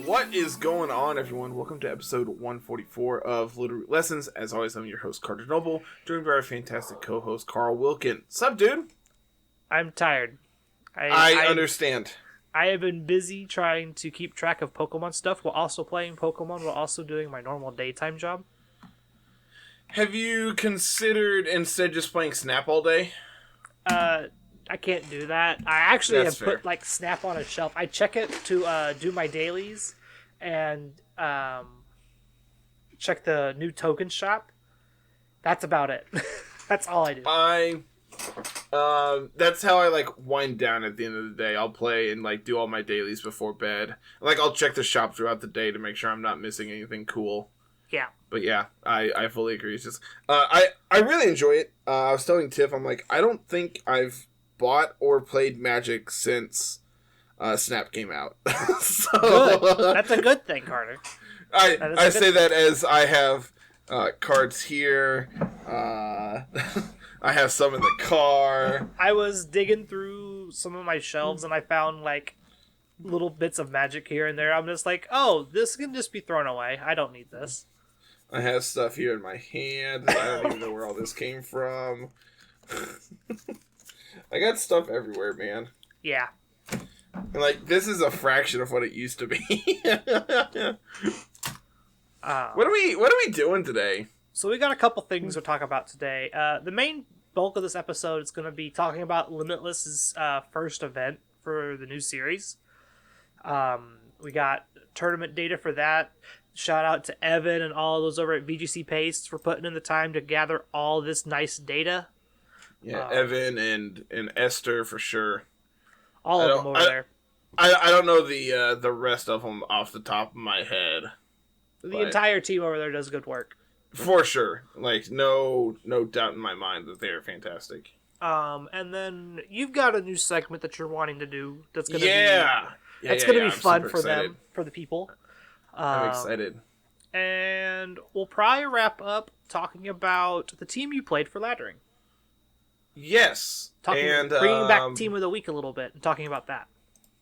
What is going on, everyone? Welcome to episode 144 of Littleroot Lessons. As always, I'm your host, Carter Noble, joined by our fantastic co-host, Carl Wilkin. Sup, dude? I'm tired. I understand. I have been busy trying to keep track of Pokemon stuff while also playing Pokemon while also doing my normal daytime job. Have you considered instead just playing Snap all day? I can't do that. I actually That's have put Snap on a shelf. I check it to do my dailies and check the new token shop. That's about it. That's all I do. That's how I wind down at the end of the day. I'll play and do all my dailies before bed. I'll check the shop throughout the day to make sure I'm not missing anything cool. Yeah. But yeah, I fully agree. It's just I really enjoy it. I was telling Tiff, I'm like, I don't think I've bought or played Magic since Snap came out. So good. That's a good thing, Carter. I say that as I have cards here. I have some in the car. I was digging through some of my shelves and I found little bits of Magic here and there. I'm just like, oh, this can just be thrown away. I don't need this. I have stuff here in my hand. I don't even know where all this came from. I got stuff everywhere, man. Yeah. And this is a fraction of what it used to be. What are we doing today? So we got a couple things to talk about today. The main bulk of this episode is going to be talking about Limitless's first event for the new series. We got tournament data for that. Shout out to Evan and all those over at VGC Paste for putting in the time to gather all this nice data. Yeah, Evan and Esther for sure. All of them over there. I don't know the rest of them off the top of my head. The entire team over there does good work. For sure. No doubt in my mind that they are fantastic. And then you've got a new segment that you're wanting to do that's going to be fun for them, for the people. I'm excited. And we'll probably wrap up talking about the team you played for laddering. Yes. Bringing back Team of the Week a little bit and talking about that.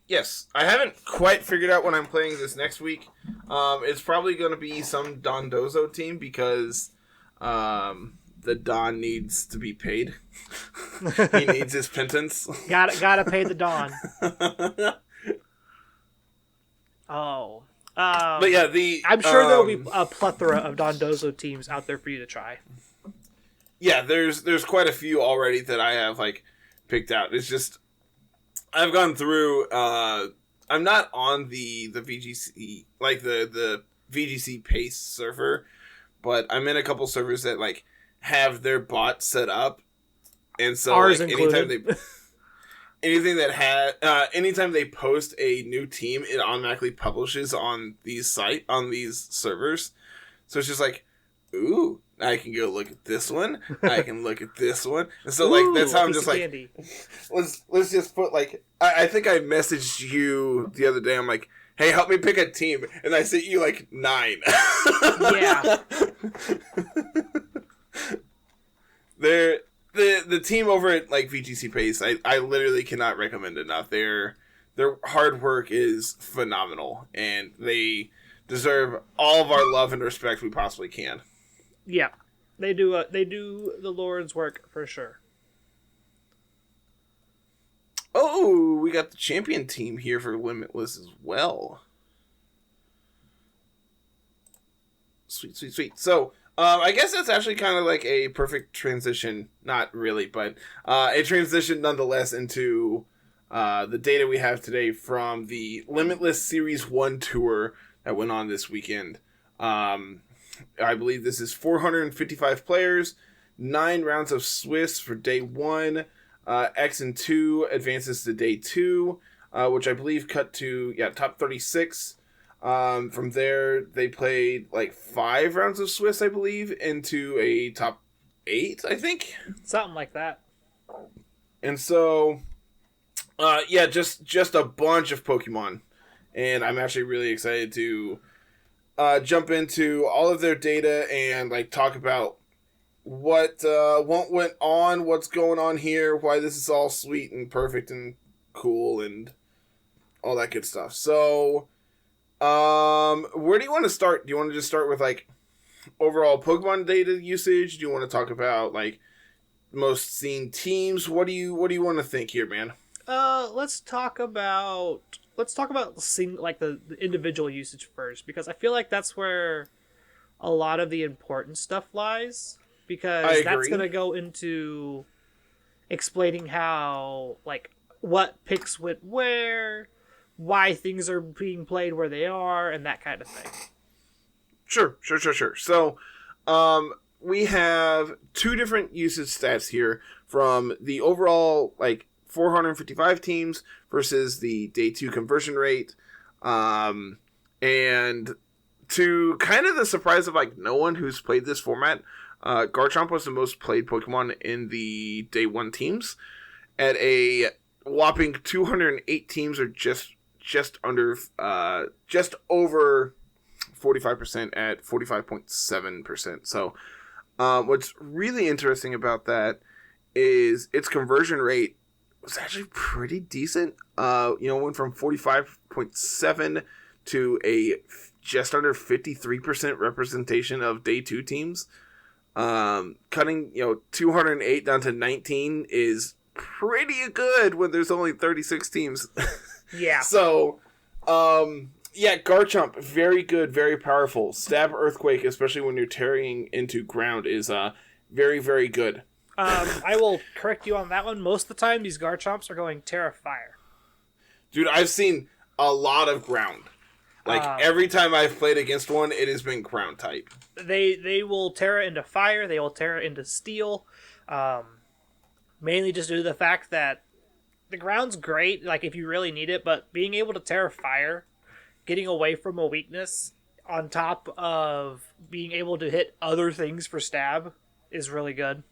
Yes. I haven't quite figured out what I'm playing this next week. It's probably going to be some Dondozo team because the Don needs to be paid. He needs his pittance. Gotta pay the Don. Oh. But yeah, I'm sure there'll be a plethora of Dondozo teams out there for you to try. Yeah, there's quite a few already that I have picked out. It's just I've gone through. I'm not on the VGC the VGC Pace server, but I'm in a couple servers that have their bot set up, and so ours included. Anytime they post a new team, it automatically publishes on these servers. So it's just ooh, I can go look at this one. I can look at this one. And so that's how I'm just let's just put I think I messaged you the other day. I'm like, hey, help me pick a team, and I sent you 9. Yeah. The team over at VGC Pace, I literally cannot recommend enough. Their hard work is phenomenal, and they deserve all of our love and respect we possibly can. Yeah, they do the Lord's work for sure. Oh, we got the champion team here for Limitless as well. Sweet. So, I guess that's actually kind of a perfect transition. Not really, but a transition nonetheless into the data we have today from the Limitless Series 1 tour that went on this weekend. I believe this is 455 players, 9 rounds of Swiss for day 1. X and 2 advances to day 2, which I believe cut to top 36. From there, they played 5 rounds of Swiss, I believe, into a top 8, I think. Something like that. And so, just a bunch of Pokemon. And I'm actually really excited to jump into all of their data and talk about what went on, what's going on here, why this is all sweet and perfect and cool and all that good stuff. So Where do you want to start? Do you want to just start with like overall Pokemon data usage? Do you want to talk about like most seen teams? What do you want to think here, man? Let's talk about like the individual usage first, because I feel like that's where a lot of the important stuff lies, because that's going to go into explaining how, like, what picks went where, why things are being played where they are, and that kind of thing. Sure. So, we have two different usage stats here from the overall, like, 455 teams versus the day 2 conversion rate. And to kind of the surprise of, like, no one who's played this format, Garchomp was the most played Pokemon in the day 1 teams at a whopping 208 teams, or just over 45% at 45.7%. So what's really interesting about that is its conversion rate was actually pretty decent. Went from 45.7 to a just under 53% representation of day 2 teams. Cutting 208 down to 19 is pretty good when there's only 36 teams. Yeah. So, Garchomp, very good, very powerful. Stab Earthquake, especially when you're tearing into ground, is very, very good. I will correct you on that one. Most of the time, these Garchomps are going Terra Fire. Dude, I've seen a lot of ground. Like, every time I've played against one, it has been ground type. They will Terra into Fire, they will Terra into Steel. Mainly just due to the fact that the ground's great, like, if you really need it, but being able to Terra Fire, getting away from a weakness, on top of being able to hit other things for stab, is really good.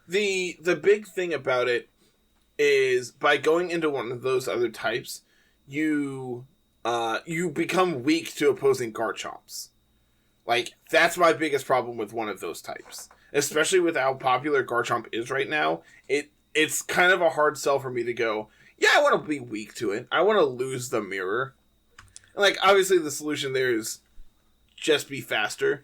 The big thing about it is, by going into one of those other types, you become weak to opposing Garchomps. Like, that's my biggest problem with one of those types. Especially with how popular Garchomp is right now, it's kind of a hard sell for me to go, yeah, I want to be weak to it. I want to lose the mirror. Like, obviously the solution there is just be faster.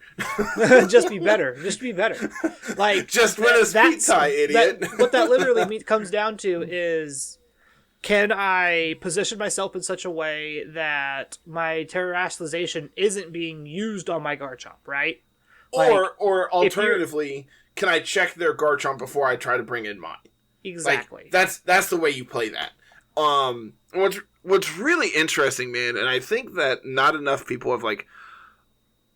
Just be better. Just be better. Like, just win a speed tie, idiot. What that literally comes down to is, can I position myself in such a way that my terrestrialization isn't being used on my Garchomp, right? Like, or alternatively, can I check their Garchomp before I try to bring in mine? Exactly. Like, that's the way you play that. What's really interesting, man, and I think that not enough people have, like,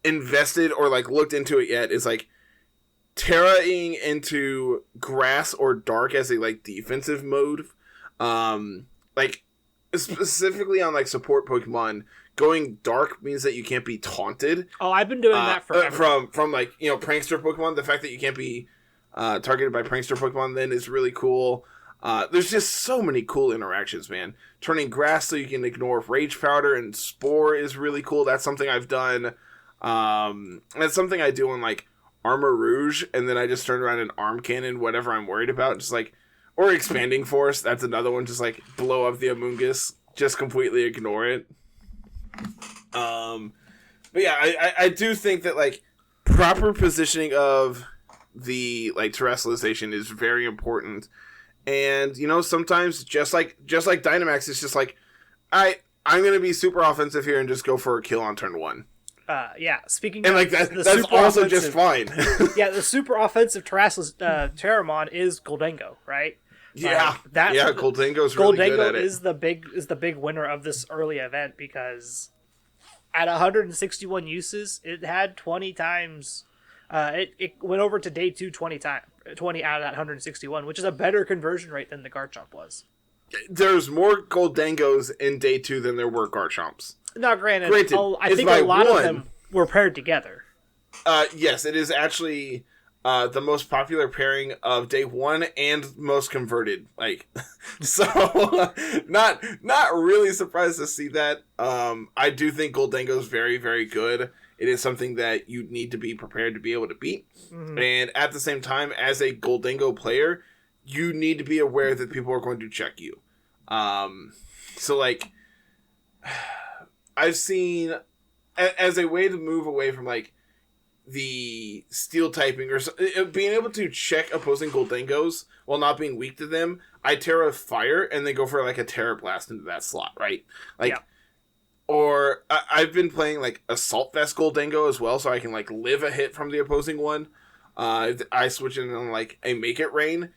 invested or, like, looked into it yet, is, like, Terraing into grass or dark as a, like, defensive mode. Like, specifically on, like, support Pokemon, going dark means that you can't be taunted. Oh, I've been doing that forever. From like, prankster Pokemon. The fact that you can't be targeted by prankster Pokemon then is really cool. There's just so many cool interactions, man. Turning grass so you can ignore Rage Powder and Spore is really cool. That's something I've done. That's something I do in, like, Armor Rouge, and then I just turn around and Arm Cannon whatever I'm worried about. Just, like, or Expanding Force, that's another one. Just, like, blow up the Amoonguss. Just completely ignore it. But yeah, I do think that, like, proper positioning of the, like, terrestrialization is very important. And, sometimes just like Dynamax, it's just like, I'm going to be super offensive here and just go for a kill on turn 1. Yeah, speaking and, like, that's also just fine. Yeah, the super offensive Terramon is Goldengo, right? Yeah, Goldengo's really good at it. Goldengo is the big winner of this early event, because at 161 uses, it had 20 times. It went over to day 2 20 times, 20 out of that 161, which is a better conversion rate than the Garchomp was. There's more Goldengos in day 2 than there were Garchomps. Now, granted, I think a lot of them were paired together. Yes, it is actually the most popular pairing of day 1 and most converted. Like, so not really surprised to see that. I do think Goldengo is very, very good. It is something that you need to be prepared to be able to beat. Mm-hmm. And at the same time, as a Goldengo player, you need to be aware that people are going to check you. So, like, I've seen as a way to move away from like the steel typing or being able to check opposing Goldengos while not being weak to them. I Terra Fire and then go for like a Terra Blast into that slot, right? Like, yeah. Or I've been playing like Assault Vest Goldengo as well, so I can like live a hit from the opposing one. I switch in on like a Make It Rain.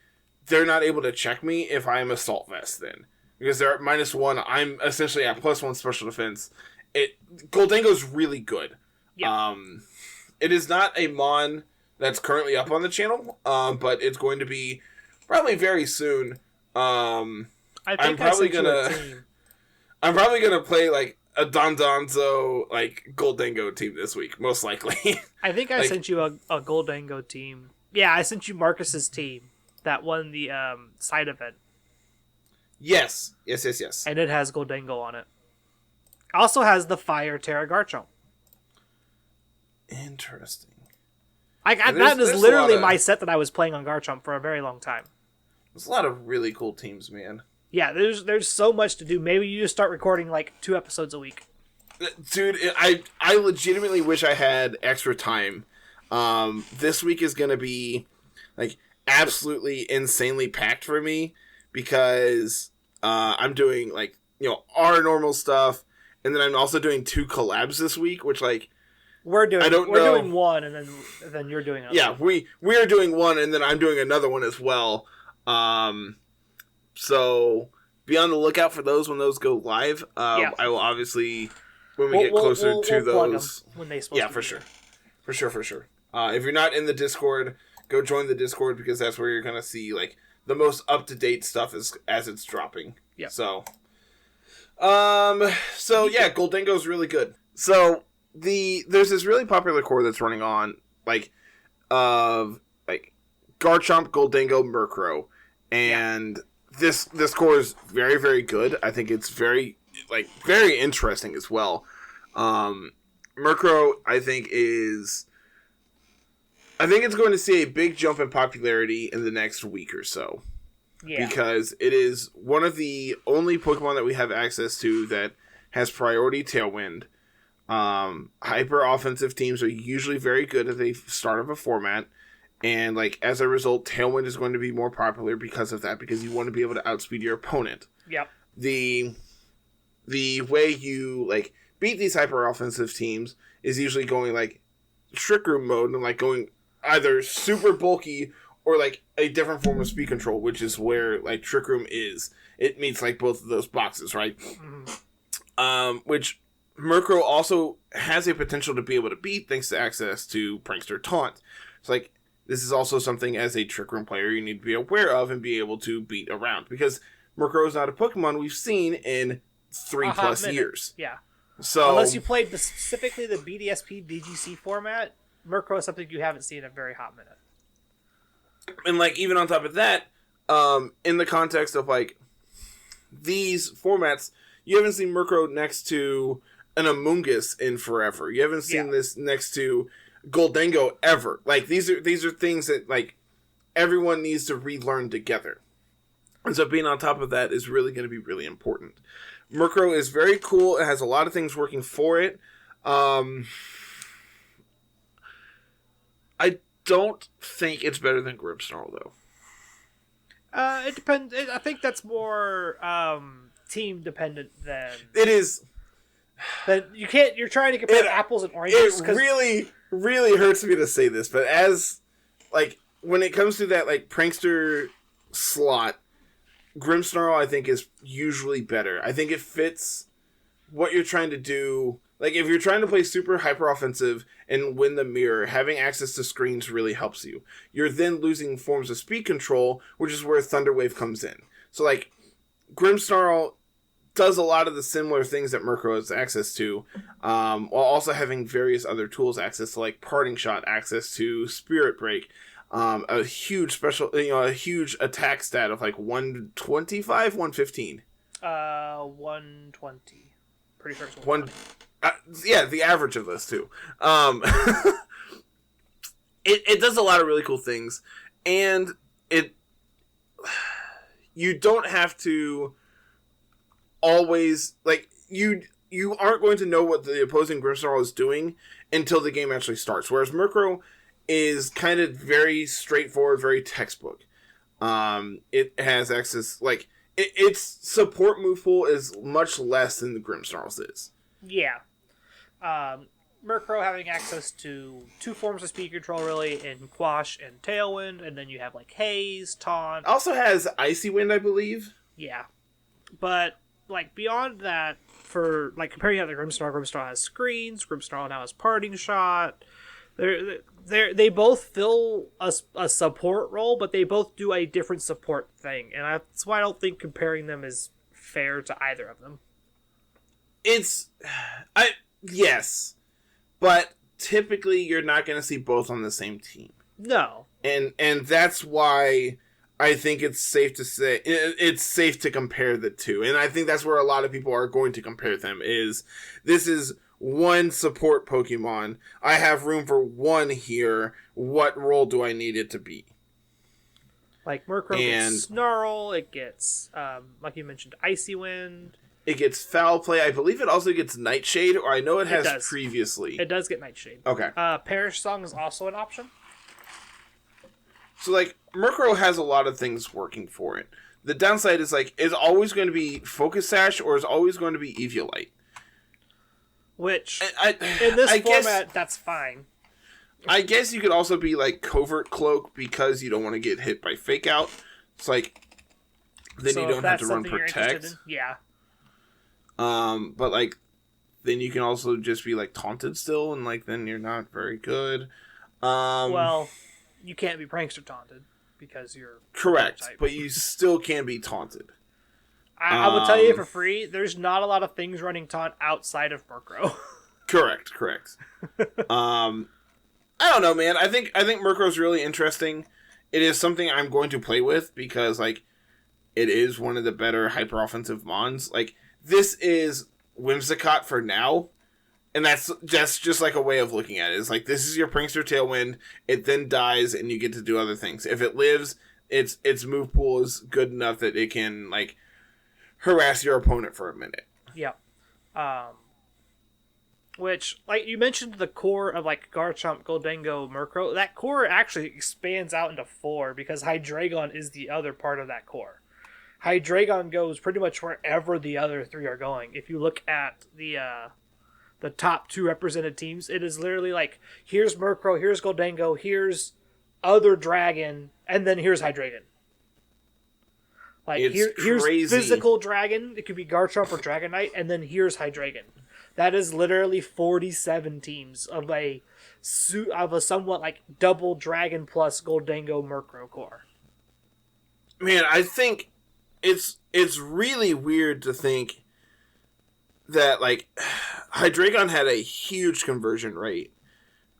They're not able to check me if I'm Assault Vest then. Because they're at -1, I'm essentially at +1 special defense. Goldengo's really good. Yeah. It is not a Mon that's currently up on the channel, but it's going to be probably very soon. I'm probably gonna play like a Dondozo like Goldengo team this week, most likely. I think I sent you a Goldengo team. Yeah, I sent you Marcus's team that won the side event. Yes. And it has Goldengo on it. Also has the Fire Terra Garchomp. Interesting. That is literally my set that I was playing on Garchomp for a very long time. There's a lot of really cool teams, man. Yeah, there's so much to do. Maybe you just start recording like 2 episodes a week. Dude, I legitimately wish I had extra time. This week is going to be like absolutely insanely packed for me because I'm doing like, our normal stuff, and then I'm also doing 2 collabs this week, which like we're doing one, and then you're doing another. Yeah, we are doing one, and then I'm doing another one as well. So be on the lookout for those when those go live. I will obviously when we get closer to those. When they supposed to for sure. If you're not in the Discord, go join the Discord because that's where you're gonna see like the most up to date stuff as it's dropping. Yeah. So yeah, Goldengo's really good. So there's this really popular core that's running on of Garchomp, Goldengo, Murkrow, and this core is very, very good. I think it's very interesting as well. Murkrow, I think it's going to see a big jump in popularity in the next week or so. Yeah. Because it is one of the only Pokemon that we have access to that has priority Tailwind. Hyper offensive teams are usually very good at the start of a format, and as a result, Tailwind is going to be more popular because of that, because you want to be able to outspeed your opponent. Yep. The way you beat these hyper offensive teams is usually going Trick Room mode and going either super bulky or a different form of speed control, which is where Trick Room is. It meets both of those boxes, right? Mm-hmm. Which Murkrow also has a potential to be able to beat thanks to access to Prankster Taunt. It's this is also something as a Trick Room player you need to be aware of and be able to beat around, because Murkrow is not a Pokemon we've seen in 3+ years. Yeah. So unless you played specifically the BDSP VGC format, Murkrow is something you haven't seen in a very hot minute. And even on top of that, in the context of these formats, you haven't seen Murkrow next to an Amoonguss in forever. You haven't seen this next to Goldengo ever. These are things that everyone needs to relearn together. And so being on top of that is really going to be really important. Murkrow is very cool. It has a lot of things working for it. I don't think it's better than Grimmsnarl, though. It depends. I think that's more team dependent than it is. But you can't. You're trying to compare apples and oranges. It really, really hurts me to say this, but as when it comes to that prankster slot, Grimmsnarl I think is usually better. I think it fits what you're trying to do. If you're trying to play super hyper offensive and win the mirror, having access to screens really helps you. You're then losing forms of speed control, which is where Thunder Wave comes in. So Grimmsnarl does a lot of the similar things that Murkrow has access to, while also having various other tools access to Parting Shot, access to Spirit Break, a huge special, a huge attack stat of 125, 115. 120. Pretty sure it's 120. Yeah, the average of those two. It does a lot of really cool things, and you don't have to always you aren't going to know what the opposing Grimmsnarl is doing until the game actually starts. Whereas Murkrow is kind of very straightforward, very textbook. It has access, like, its support move pool is much less than the Grimmsnarl's is. Yeah. Murkrow having access to 2 forms of speed control, really, in Quash and Tailwind, and then you have, like, Haze, Taunt. Also has Icy Wind, I believe. Yeah. But, like, beyond that, for, like, comparing out the Grimmsnarl has Screens, Grimmsnarl now has Parting Shot. They both fill a support role, but they both do a different support thing, and that's why I don't think comparing them is fair to either of them. Yes, but typically you're not going to see both on the same team. No, and that's why I think it's safe to say it's safe to compare the two, and I think that's where a lot of people are going to compare them. This is one support Pokemon. I have room for one here. What role do I need it to be? Like Murkrow gets Snarl, it gets, like you mentioned, Icy Wind. It gets Foul Play. I believe it also gets Nightshade, or I know it has previously. It does get Nightshade. Okay. Perish Song is also an option. So, like, Murkrow has a lot of things working for it. The downside is, like, is always going to be Focus Sash, or is always going to be Eviolite. Which, in this format, that's fine. I guess you could also be, like, Covert Cloak because you don't want to get hit by Fake Out. It's like, then you don't have to run Protect. Yeah. But, like, then you can also just be, like, Taunted still, and, like, then you're not very good. Well, you can't be Prankster Taunted because you're... Correct, but you still can be Taunted. I will tell you for free, there's not a lot of things running Taunt outside of Murkrow. Correct. I don't know, man. I think Murkrow's really interesting. It is something I'm going to play with because, like, it is one of the better hyper-offensive mons. Like, this is Whimsicott for now, and that's just like a way of looking at it. It's like, this is your Prankster Tailwind, it then dies, and you get to do other things. If it lives, its move pool is good enough that it can, like, harass your opponent for a minute. Yeah. Which, like, you mentioned the core of, like, Garchomp, Goldengo, Murkrow. That core actually expands out into 4 because Hydreigon is the other part of that core. Hydreigon goes pretty much wherever the other 3 are going. If you look at the top 2 represented teams, it is literally like, here's Murkrow, here's Goldengo, here's other dragon, and then here's Hydreigon. Like, here's physical dragon, it could be Garchomp or Dragonite, and then here's Hydreigon. That is literally 47 teams of a somewhat, like, double dragon plus Goldengo Murkrow core. Man, I think it's really weird to think that, like, Hydreigon had a huge conversion rate.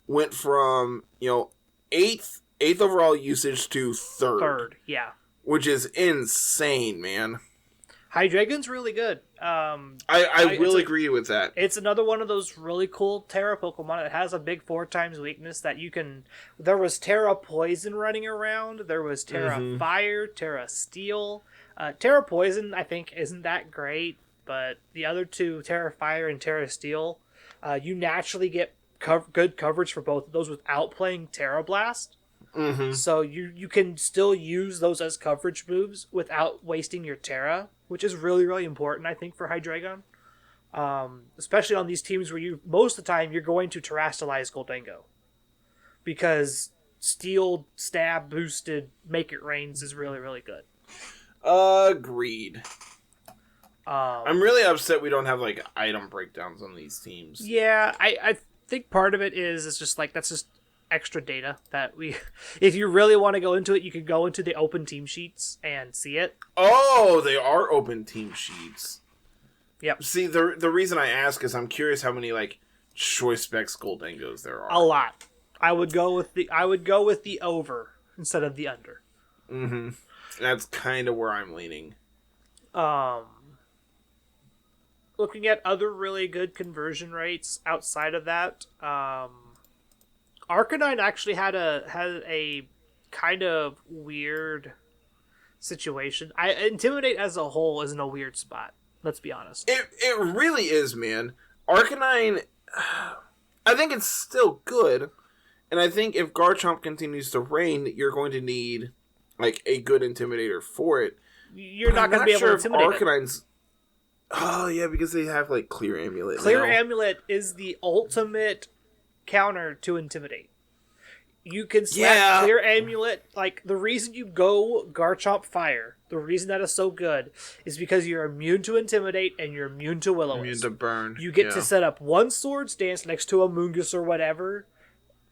Went from, 8th overall usage to 3rd. 3rd, yeah. Which is insane, man. Hydreigon's really good. I will agree with that. It's another one of those really cool Terra Pokemon. It has a big 4x weakness that you can... There was Terra Poison running around. There was Terra Fire, Terra Steel. Terra Poison, I think, isn't that great. But the other 2, Terra Fire and Terra Steel, you naturally get good coverage for both of those without playing Terra Blast. Mm-hmm. So you can still use those as coverage moves without wasting your Terra, which is really, really important, I think, for Hydreigon. Especially on these teams where most of the time you're going to Terrastalize Goldengo. Because Steel Stab boosted Make It Rains is really, really good. Agreed. I'm really upset we don't have, like, item breakdowns on these teams. Yeah, I think part of it is just like, that's just extra data that if you really want to go into it, you can go into the open team sheets and see it. Oh, they are open team sheets. Yep. See, the reason I ask is I'm curious how many, like, choice specs Goldengos there are. A lot. I would go with the over instead of the under. Mm-hmm. That's kind of where I'm leaning. Looking at other really good conversion rates outside of that, Arcanine actually had a kind of weird situation. Intimidate as a whole is in a weird spot. Let's be honest. It really is, man. Arcanine, I think it's still good, and I think if Garchomp continues to reign, you're going to need like a good Intimidator for it. You're not going to be able to intimidate Arcanine's... Oh, yeah, because they have, like, Clear Amulet Clear Amulet is the ultimate counter to Intimidate. You can slap Clear Amulet. Like, the reason you go Garchomp Fire, the reason that is so good, is because you're immune to Intimidate and you're immune to Will-O-Wisp. Immune to Burn. You get to set up one Swords Dance next to a Moongus or whatever,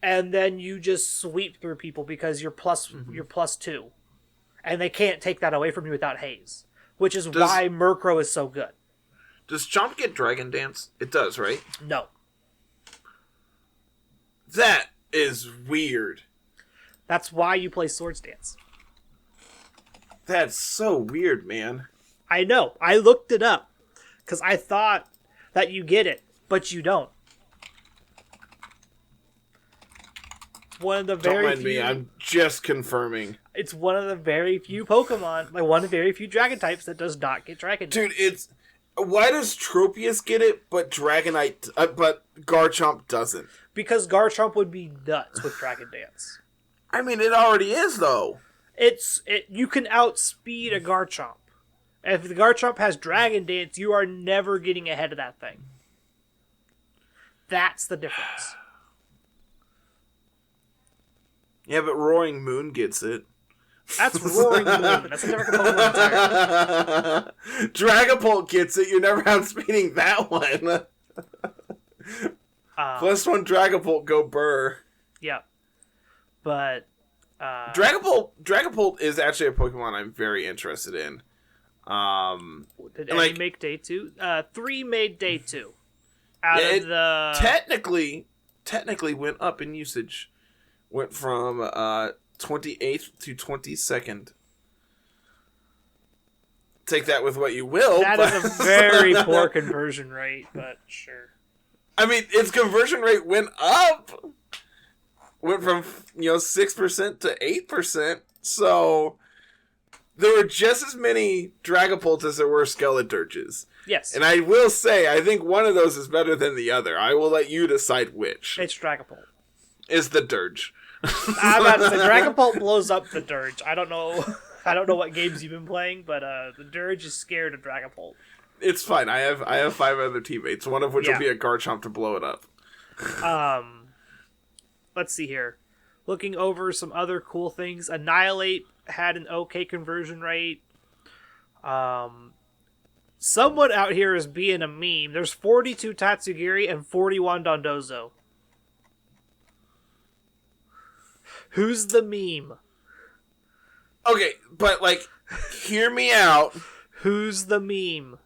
and then you just sweep through people because you're plus 2. And they can't take that away from you without Haze. Which is why Murkrow is so good. Does Chomp get Dragon Dance? It does, right? No. That is weird. That's why you play Swords Dance. That's so weird, man. I know. I looked it up. Because I thought that you get it, but you don't. It's one of the very Don't mind me, I'm just confirming. It's one of the very few Pokemon, like one of the very few Dragon types that does not get Dragon Dance. Dude, it's... Why does Tropius get it, but Dragonite, but Garchomp doesn't? Because Garchomp would be nuts with Dragon Dance. I mean, it already is, though. You can outspeed a Garchomp. If the Garchomp has Dragon Dance, you are never getting ahead of that thing. That's the difference. Yeah, but Roaring Moon gets it. That's Roaring Moon. That's a different Pokemon entirely. Dragapult gets it. You're never outspeeding that one. +1 Dragapult, go burr. Yeah. But... Dragapult is actually a Pokemon I'm very interested in. Did any make Day 2? 3 made Day 2. Out of the... Technically went up in usage. Went from 28th to 22nd. Take that with what you will. That is a very poor conversion rate, but sure. I mean, its conversion rate went up. Went from 6% to 8%. So there were just as many Dragapults as there were Skeledirges. Yes. And I will say, I think one of those is better than the other. I will let you decide which. It's Dragapult. Is the Dirge. I'm about to say, Dragapult blows up the Dirge. I don't know what games you've been playing, but the Dirge is scared of Dragapult. It's fine. I have 5 other teammates, one of which will be a Garchomp to blow it up. Let's see here. Looking over some other cool things. Annihilate had an okay conversion rate. Someone out here is being a meme. There's 42 Tatsugiri and 41 Dondozo. Who's the meme? Okay, but, hear me out. Who's the meme?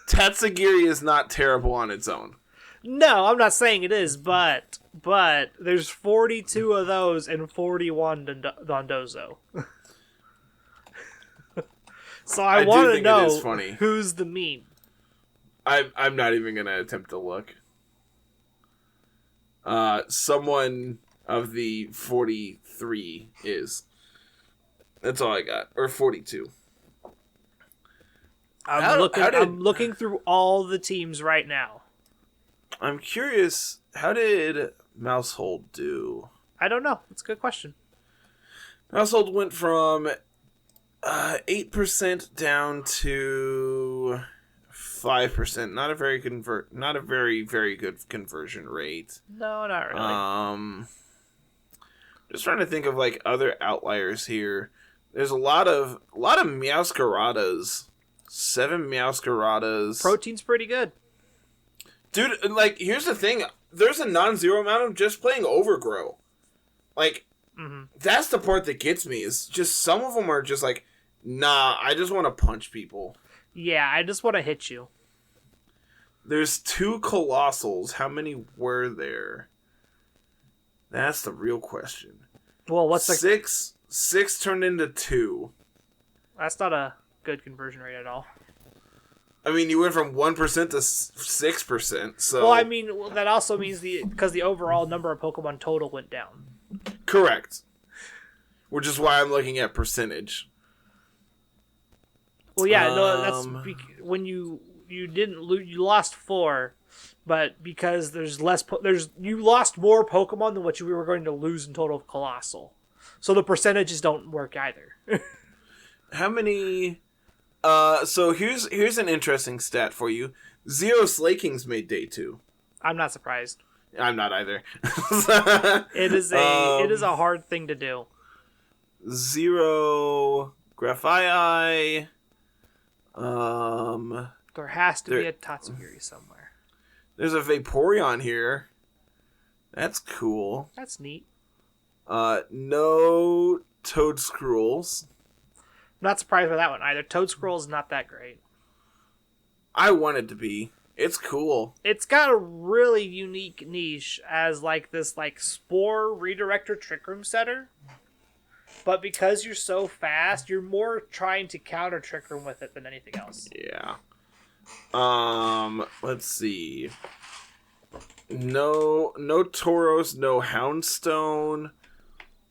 Tatsugiri is not terrible on its own. No, I'm not saying it is, but there's 42 of those and 41 Dondozo. So I want to know who's the meme. I'm not even going to attempt to look. Someone of the 43 is. That's all I got. Or 42. I'm looking through all the teams right now. I'm curious, how did Mousehold do? I don't know. It's a good question. Mousehold went from 8% down to 5%. Not a very very good conversion rate. No, not really. Just trying to think of other outliers here. There's a lot of Meowscaradas. 7 Meowscaradas. Protein's pretty good. Dude, here's the thing. There's a non-zero amount of just playing Overgrow. That's the part that gets me, is just some of them are just nah, I just want to punch people. Yeah, I just want to hit you. There's 2 Colossals. How many were there? That's the real question. Well, what's 6 turned into 2. That's not a good conversion rate at all. I mean, you went from 1% to 6%, so... Well, I mean, that also means because the overall number of Pokemon total went down. Correct. Which is why I'm looking at percentage. Well, yeah, no, that's when you lost 4, but because there's less you lost more Pokemon than what you were going to lose in total of Colossal, so the percentages don't work either. How many? So here's an interesting stat for you. 0 Slakings made day 2. I'm not surprised. I'm not either. It is a hard thing to do. 0 Graphii. There has to be a Tatsugiri somewhere. There's a Vaporeon here. That's cool. That's neat. No Toedscruels. Not surprised by that one either. Toedscruel is not that great. I want it to be. It's cool. It's got a really unique niche as like this like Spore Redirector Trick Room setter. But because you're so fast, you're more trying to counter Trick Room with it than anything else. Yeah. Let's see. No Tauros, no Houndstone,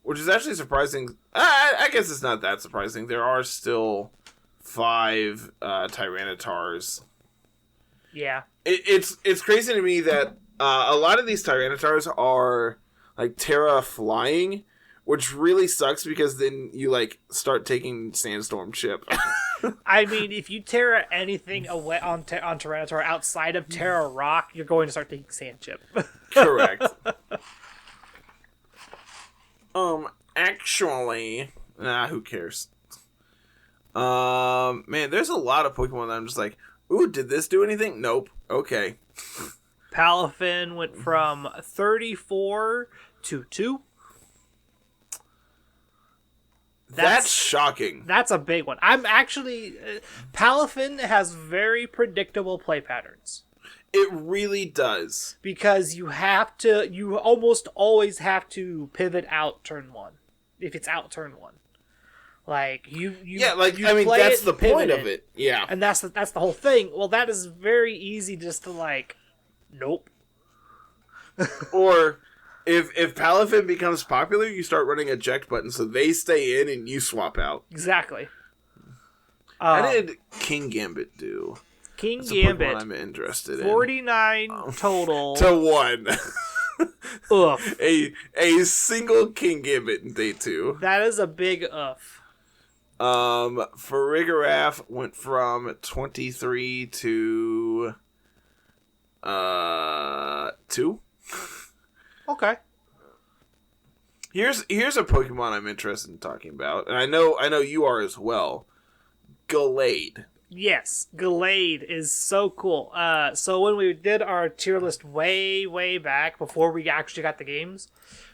which is actually surprising. I guess it's not that surprising. There are still 5 Tyrannitars. Yeah. It's crazy to me that a lot of these Tyrannitars are like Terra flying, which really sucks because then you like start taking Sandstorm Chip. I mean, if you Terra anything away on Tyranitar outside of Terra Rock, you're going to start taking Sand Chip. Correct. Actually, who cares? Man, there's a lot of Pokemon that I'm just like, ooh, did this do anything? Nope. Okay. Palafin went from 34 to 2. That's shocking. That's a big one. I'm actually... Palafin has very predictable play patterns. It really does. Because you almost always have to pivot out turn 1. If it's out turn 1. Like, that's the point of it. Yeah. And that's the whole thing. Well, that is very easy just to like, nope. Or... If Palafin becomes popular, you start running eject button so they stay in and you swap out. Exactly. How did King Gambit do? King That's Gambit, I'm interested 49 total. To 1. Oof. A single King Gambit in day 2. That is a big oof. Farigiraf went from 23 to 2. Okay. Here's a Pokemon I'm interested in talking about, and I know you are as well. Gallade. Yes, Gallade is so cool. So when we did our tier list way back before we actually got the games,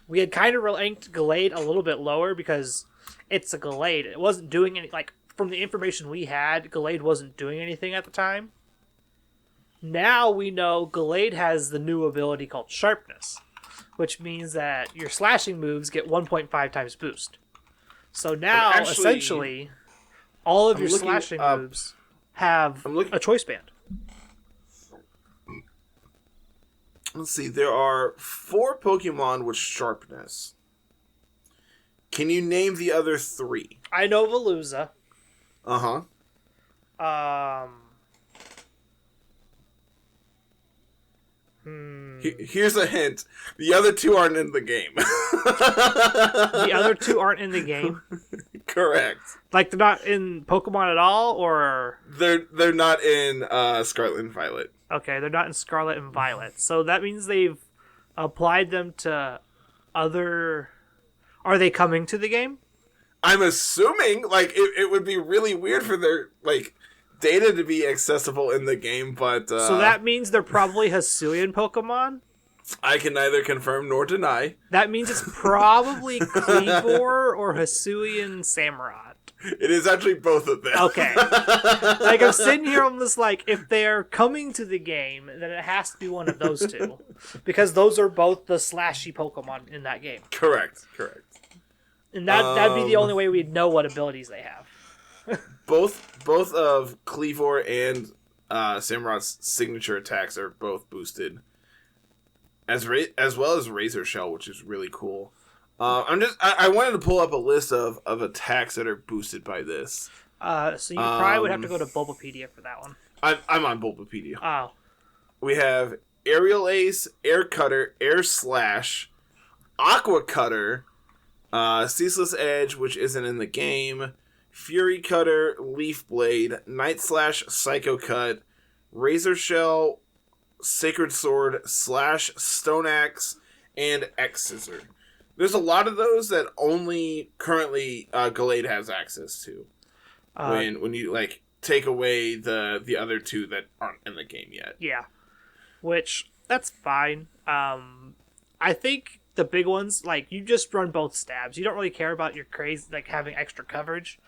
we had kind of ranked Gallade a little bit lower because it's a Gallade. It wasn't doing any, like, from the information we had, Gallade wasn't doing anything at the time. Now we know Gallade has the new ability called Sharpness, which means that your slashing moves get 1.5 times boost. So now, essentially, all of your slashing moves have a choice band. Let's see, there are 4 Pokemon with Sharpness. Can you name the other 3? I know Veluza. Uh-huh. Here's a hint. The other 2 aren't in the game. The other 2 aren't in the game? Correct. Like, they're not in Pokemon at all, or...? They're not in Scarlet and Violet. Okay, they're not in Scarlet and Violet. So that means they've applied them to other... Are they coming to the game? I'm assuming, like, it would be really weird for their, like... data to be accessible in the game, but... so that means they're probably Hisuian Pokemon? I can neither confirm nor deny. That means it's probably Kleavor or Hisuian Samurott. It is actually both of them. Okay. Like, I'm sitting here, I'm just like, if they're coming to the game, then it has to be one of those 2. Because those are both the slashy Pokemon in that game. Correct. And that'd be the only way we'd know what abilities they have. Both of Kleavor and Samurott's signature attacks are both boosted, as well as Razor Shell, which is really cool. I wanted to pull up a list of attacks that are boosted by this. So you probably would have to go to Bulbapedia for that one. I'm on Bulbapedia. Oh. We have Aerial Ace, Air Cutter, Air Slash, Aqua Cutter, Ceaseless Edge, which isn't in the game, Fury Cutter, Leaf Blade, Night Slash, Psycho Cut, Razor Shell, Sacred Sword, Slash, Stone Axe, and X Scissor. There's a lot of those that only currently Gallade has access to. When you like take away the other two that aren't in the game yet. Yeah. Which, that's fine. I think the big ones, like, you just run both stabs. You don't really care about your crazy, like, having extra coverage.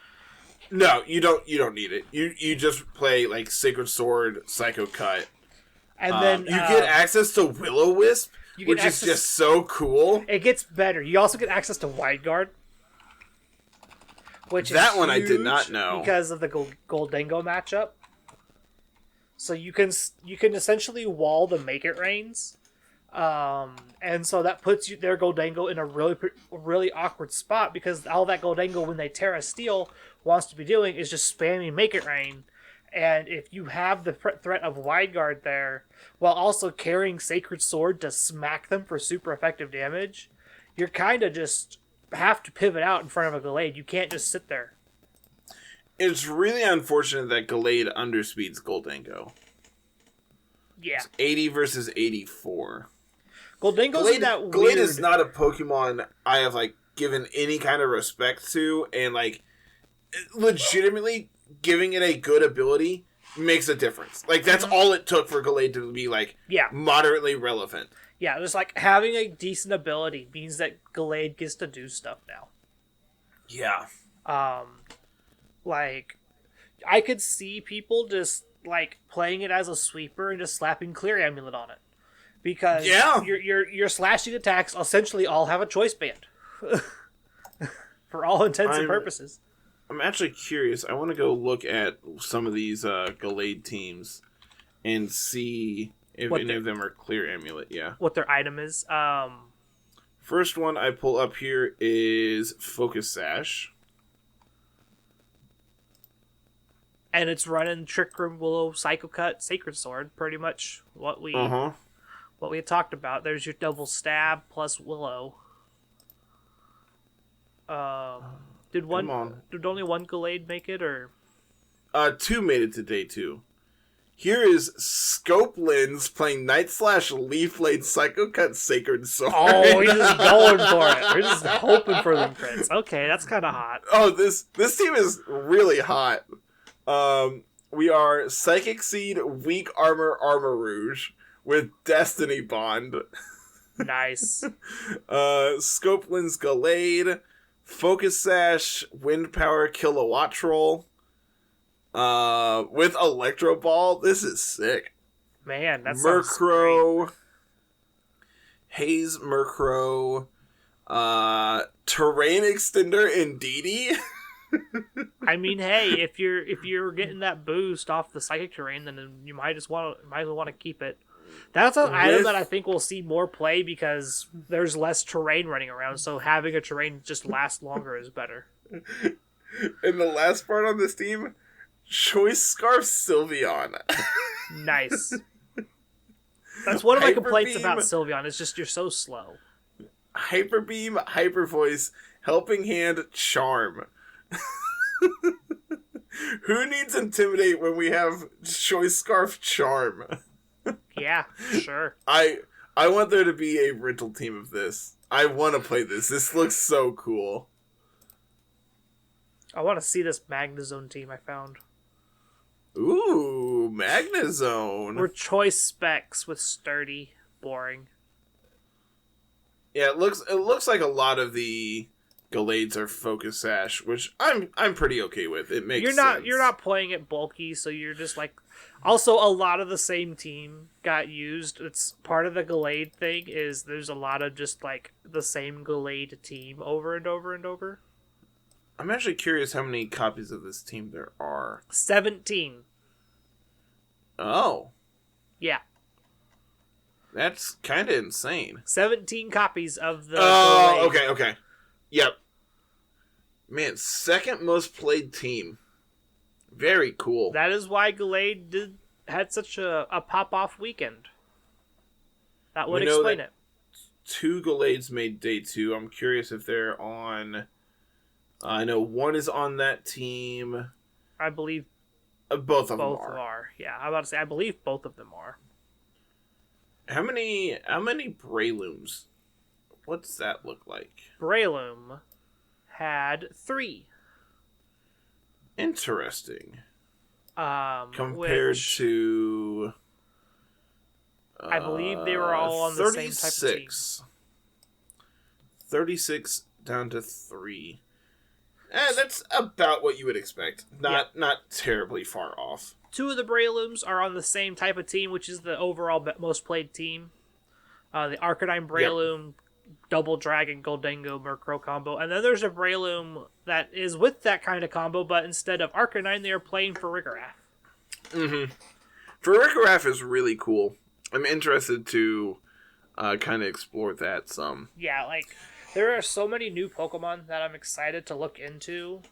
No, you don't need it. You just play, like, Sacred Sword, Psycho Cut. And then you get access to Will-O-Wisp, which is just so cool. It gets better. You also get access to Wide Guard. Which that one I did not know. Because of the Goldango matchup. So you can essentially wall the Make It Rains. And so that puts their Goldango in a really awkward spot, because all that Goldango, when they Terra Steel, wants to be doing is just spamming Make It Rain. And if you have the threat of Wide Guard there, while also carrying Sacred Sword to smack them for super effective damage, you're kind of just have to pivot out in front of a Gallade. You can't just sit there. It's really unfortunate that Gallade underspeeds Goldango. Yeah. It's 80 versus 84. Gallade is not a Pokemon I have, like, given any kind of respect to, and, like, legitimately giving it a good ability makes a difference. Like, that's all it took for Gallade to be, like, moderately relevant. Yeah, just, like, having a decent ability means that Gallade gets to do stuff now. Yeah. Like, I could see people just, like, playing it as a sweeper and just slapping Clear Amulet on it. Because your slashing attacks essentially all have a choice band. For all intents and purposes. I'm actually curious. I want to go look at some of these Gallade teams and see if any of them are Clear Amulet, what their item is. First one I pull up here is Focus Sash. And it's running Trick Room, Willow, Psycho Cut, Sacred Sword. Pretty much what we had talked about. There's your double stab plus Willow. Did only one Gallade make it, or? 2 made it to day 2. Here is Scope Lens playing Night Slash, Leaf Blade, Psycho Cut, Sacred Sword. Oh, we're just going for it. We're just hoping for them crits. Okay, that's kind of hot. Oh, this team is really hot. We are Psychic Seed, Weak Armor, Armor Rouge with Destiny Bond. Nice. Scope Lens Gallade, Focus Sash, Wind Power, Kilowatt Troll. With Electro Ball. This is sick. Man, that's Murkrow, Haze Murkrow, Terrain Extender, and Didi. I mean, hey, if you're getting that boost off the Psychic Terrain, then you might as well want to keep it. That's an item that I think we'll see more play, because there's less terrain running around, so having a terrain just last longer is better. And the last part on this team, Choice Scarf Sylveon. Nice. That's one of my complaints about Sylveon. It's just you're so slow. Hyper Beam, Hyper Voice, Helping Hand, Charm. Who needs Intimidate when we have Choice Scarf, Charm? Yeah, sure. I want there to be a rental team of this. I want to play this. This looks so cool. I want to see this Magnezone team I found. Ooh, Magnezone. We're choice specs with sturdy, boring. Yeah, it looks like a lot of the Gallades are Focus Sash, which I'm pretty okay with. It makes sense. You're not playing it bulky, so you're just like. Also, a lot of the same team got used. It's part of the Gallade thing. Is there's a lot of just like the same Gallade team over and over and over. I'm actually curious how many copies of this team there are. 17. Oh. Yeah. That's kind of insane. 17 copies of the Oh, Gallade. okay. Yep. Man, second most played team. Very cool. That is why Gallade had such a pop-off weekend. That would We know explain that it. 2 Gallades made day 2. I'm curious if they're on... I know one is on that team. I believe Both of them both are. are. Yeah, I'm about to say, I believe both of them are. How many Breylooms? What does that look like? Breloom had 3. Interesting. Compared to... I believe they were all on the same type of team. 36 down to 3. That's about what you would expect. Not terribly far off. 2 of the Breylooms are on the same type of team, which is the overall most played team. The Arcanine Breloom, Double Dragon, Goldengo, Murkrow combo. And then there's a Breloom that is with that kind of combo, but instead of Arcanine, they are playing for Rigorath. Mm-hmm. Rigorath is really cool. I'm interested to kind of explore that some. Yeah, like, there are so many new Pokemon that I'm excited to look into.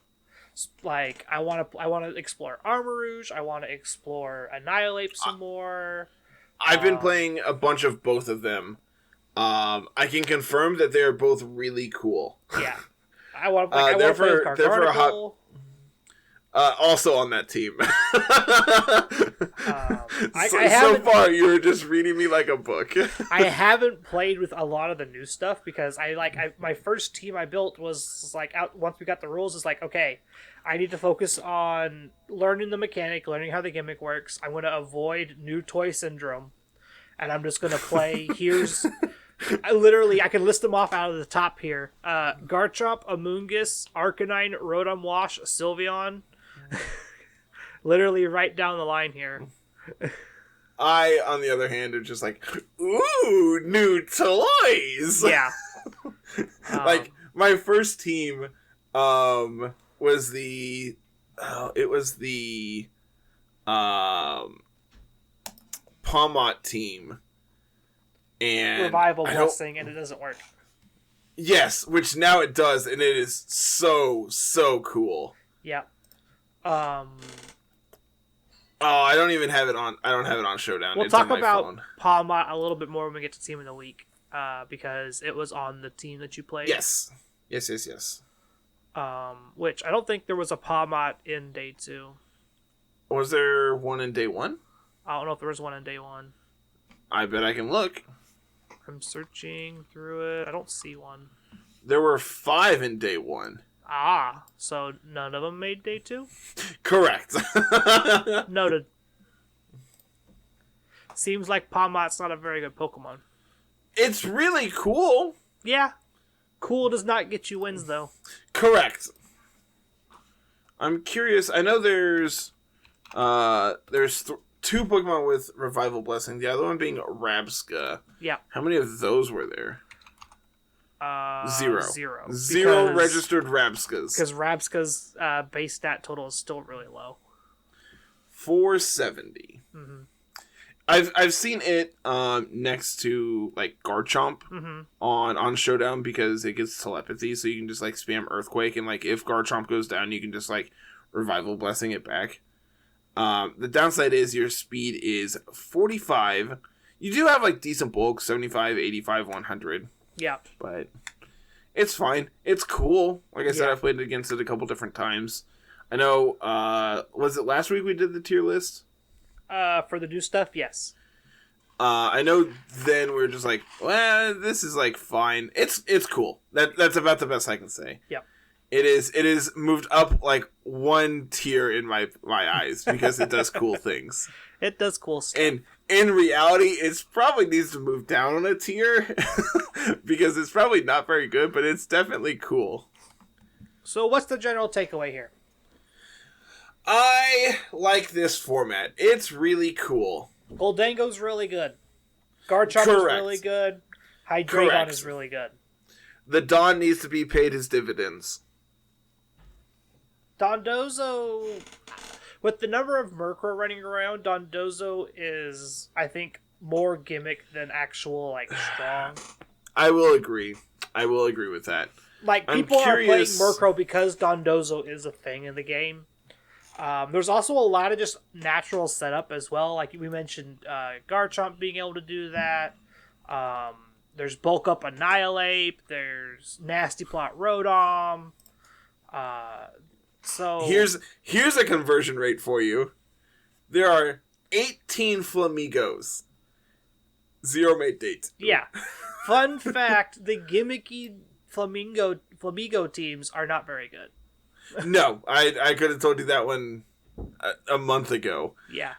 Like, I want to explore Armarouge. I want to explore Annihilate some more. I've been playing a bunch of both of them. I can confirm that they are both really cool. Yeah, I want to play with Garganacl. Also on that team. So far, you're just reading me like a book. I haven't played with a lot of the new stuff because my first team I built was like out once we got the rules. It's like, okay, I need to focus on learning the mechanic, learning how the gimmick works. I'm going to avoid new toy syndrome, and I'm just going to play. I can list them off out of the top here. Garchomp, Amoonguss, Arcanine, Rotom Wash, Sylveon. Literally right down the line here. I, on the other hand, are just like, ooh, new toys! Yeah. Like, my first team was the... it was the Palmot team. And Revival Blessing, and it doesn't work. Yes, which now it does, and it is so cool. Yeah. Oh, I don't even have it on. I don't have it on Showdown. We'll it's talk on my about phone. Palmot a little bit more when we get to Team of the Week, because it was on the team that you played. Yes. Which I don't think there was a Palmot in day 2. Was there one in day 1? I don't know if there was one in day 1. I bet I can look. I'm searching through it. I don't see one. There were 5 in day 1. Ah, so none of them made day 2? Correct. Noted. Seems like Palmot's not a very good Pokemon. It's really cool. Yeah. Cool does not get you wins, though. Correct. I'm curious. I know there's 2 Pokemon with Revival Blessing. The other one being Rabsca. Yeah. How many of those were there? 0. Zero registered Rabscas. Because Rabsca's base stat total is still really low. 470. Mm-hmm. I've seen it next to like Garchomp on Showdown because it gets telepathy, so you can just like spam Earthquake, and like if Garchomp goes down, you can just like Revival Blessing it back. The downside is your speed is 45. You do have like decent bulk, 75, 85, 100. Yeah. But it's fine. It's cool. Like I said, I've played against it a couple different times. I know, was it last week we did the tier list? For the new stuff, yes. I know then we were just like, well, this is like fine. It's cool. That's about the best I can say. Yep. It is moved up like 1 tier in my eyes because it does cool things. It does cool stuff. And in reality, it probably needs to move down on a tier because it's probably not very good, but it's definitely cool. So what's the general takeaway here? I like this format. It's really cool. Goldango's really good. Garchomp is really good. Hydreigon is really good. The Don needs to be paid his dividends. Dondozo, with the number of Murkrow running around, Dondozo is, I think, more gimmick than actual, like, strong. I will agree with that. Like, people are playing Murkrow because Dondozo is a thing in the game. There's also a lot of just natural setup as well. Like we mentioned, Garchomp being able to do that. There's Bulk Up Annihilate. There's Nasty Plot Rotom. So here's a conversion rate for you. There are 18 Flamigos. 0 mate dates. Yeah. Fun fact, the gimmicky Flamigo teams are not very good. No, I could have told you that one a month ago. Yeah.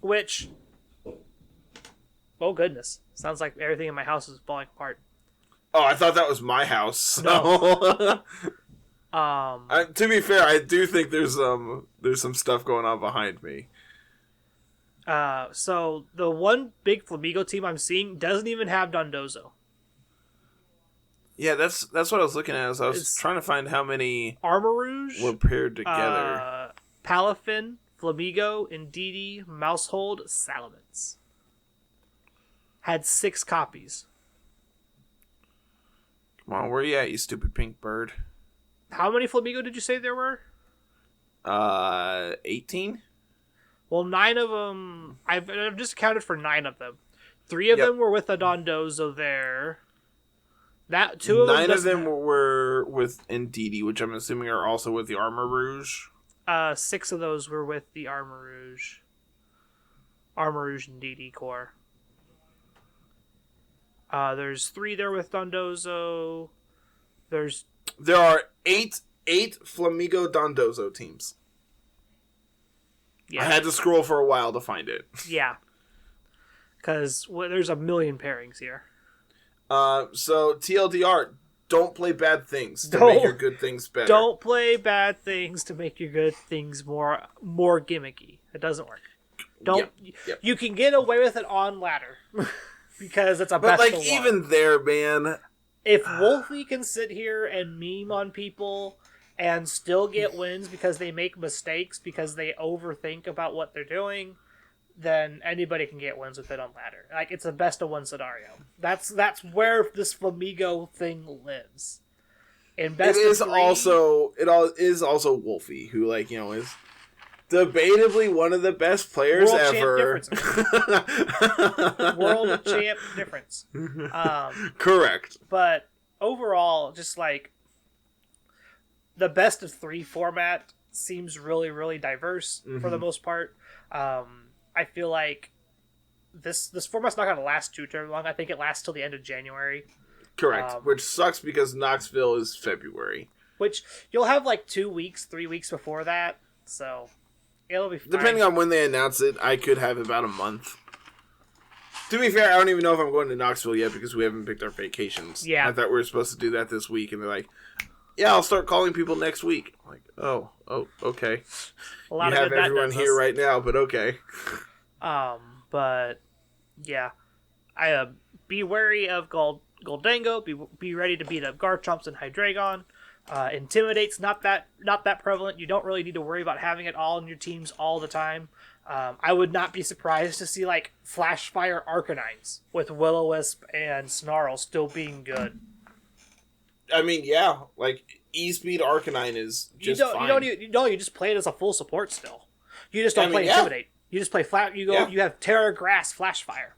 Which, oh goodness, sounds like everything in my house is falling apart. Oh, I thought that was my house. So. No. To be fair, I do think there's some stuff going on behind me. So the one big Flamigo team I'm seeing doesn't even have Dondozo. Yeah, that's what I was looking at. I was trying to find how many Armarouge were paired together. Palafin, Flamigo, Indeedee, Mousehold, Salamence. Had 6 copies. Come on, where you at, you stupid pink bird? How many Flamigo did you say there were? 18? Well, 9 of them... I've just counted for 9 of them. 3 of them were with a Dondozo there. That 2 of them... 9 of them were with Indeedee, which I'm assuming are also with the Armarouge. 6 of those were with the Armarouge. Armarouge and Indeedee core. There's 3 there with Dondozo. There are 8 Flamigo Dondozo teams. Yeah. I had to scroll for a while to find it. Yeah. Because there's a million pairings here. So, TLDR, don't play bad things to make your good things better. Don't play bad things to make your good things more gimmicky. It doesn't work. Don't. Yep. You can get away with it on ladder. Because it's a best of one. But, even there, man... If Wolfie can sit here and meme on people and still get wins because they make mistakes because they overthink about what they're doing, then anybody can get wins with it on ladder. Like, it's a best of one scenario. That's where this Flamigo thing lives. In best it is of three, is also Wolfie, who is debatably one of the best players ever. World champ difference. Correct. But overall, just the best of 3 format seems really, really diverse for the most part. I feel like this format's not going to last too long. I think it lasts till the end of January. Correct. Which sucks because Knoxville is February. Which you'll have 2 weeks, 3 weeks before that. So... it'll be fine. Depending on when they announce it, I could have about a month. To be fair, I don't even know if I'm going to Knoxville yet because we haven't picked our vacations. Yeah. I thought we were supposed to do that this week, and they're like, yeah, I'll start calling people next week. I'm like, oh, okay. You have everyone here right now, but okay. But, yeah. Be wary of Goldango. Be ready to beat up Garchomps and Hydreigon. Intimidate's not that prevalent. You don't really need to worry about having it all in your teams all the time. I would not be surprised to see Flash Fire Arcanines with Will-O-Wisp and Snarl still being good. I mean, yeah, E-Speed Arcanine is just fine. You just play it as a full support still. You just don't play Intimidate. You just play flat. You have Terra Grass Flash Fire.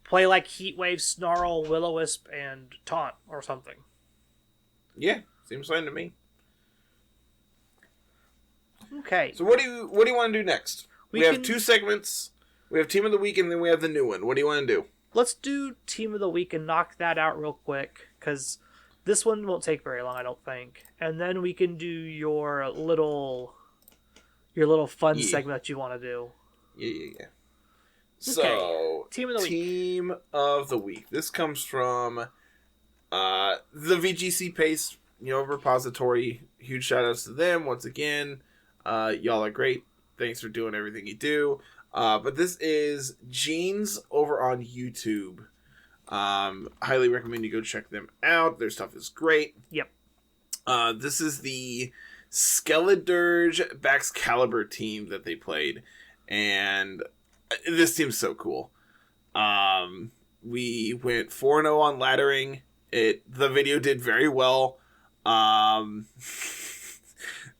Play Heat Wave, Snarl, Will-O-Wisp, and Taunt or something. Yeah, seems fine to me. Okay. So what do you want to do next? We have 2 segments. We have Team of the Week, and then we have the new one. What do you want to do? Let's do Team of the Week and knock that out real quick, because this one won't take very long, I don't think. And then we can do your little fun segment that you want to do. Yeah. Okay. So, Team of the Week. Team of the Week. This comes from the VGC Pace, repository. Huge shout outs to them once again. Y'all are great. Thanks for doing everything you do. But this is Jeans over on YouTube. Highly recommend you go check them out. Their stuff is great. Yep. This is the Skeledirge Baxcalibur team that they played. And this team's so cool. We went 4-0 on laddering. The video did very well. Um,